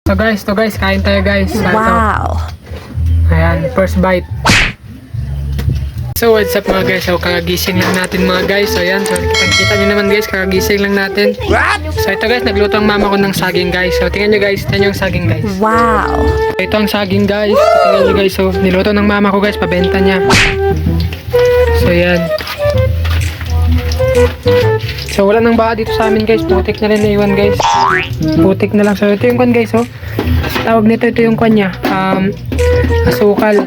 To guys, kain tayo guys. Wow. Ayan, first bite. So what's up mga guys? So kakagising lang natin mga guys. So ayan, so kita nyo naman guys, kakagising lang natin. So ito guys, nagluto ang mama ko ng saging guys. So tingnan nyo guys, tingnan nyo yung saging guys. Wow. Ito ang saging guys. Tingnan nyo guys, so niluto ng mama ko guys, pabenta niya. So ayan. So wala nang baka dito sa amin guys, putik na rin naiwan guys. Putik na lang. So ito yung kwan guys, oh. Tawag nito, ito yung kwan niya, asukal.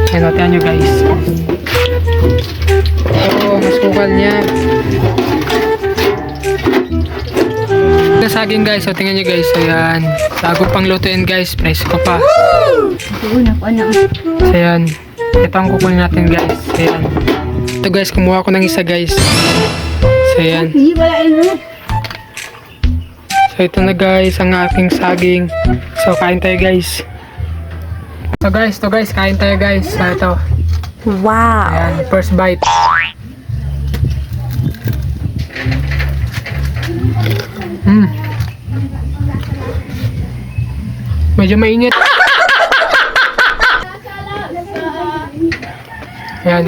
Ayan, o, tingnan nyo guys. Ito ang asukal niya. Saging guys, so tingnan nyo guys. Ayan, bago pang lutuin guys, presko pa. So ayan, ito ang kukunin natin guys. Ayan. Ito guys, kumuha ko ng isa guys. So ayan. So ito na guys, ang aking saging. So kain tayo guys. So guys, kain tayo guys. So ito. Wow. Ayan, first bite. Medyo mainit. Ayan.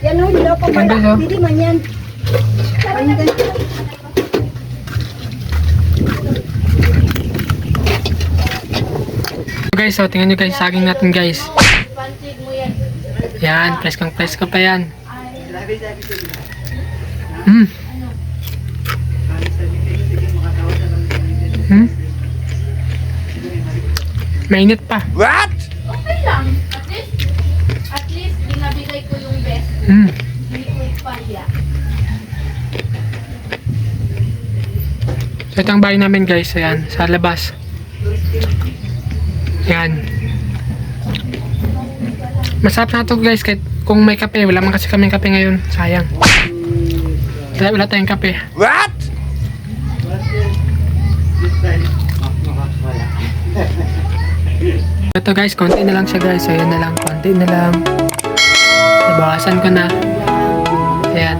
Yan o, hindi pa Ganda, pala. no? Pili man yan. Guys, so tingnan nyo guys, saging natin guys. Yan, preskang presko pa yan. Mainit pa. What? Okay lang. At least binabigay ko yung best. Hindi ko ipahiya. So ito ang bahay namin guys, ayan, sa labas. Ayan. Masarap na ito guys, kahit kung may kape, wala man kasi kaming kape ngayon, sayang. Wala tayong kape. What? Ito guys, konti na lang siya guys, so ayan na lang, konti na lang. Nabawasan ko na. Ayan.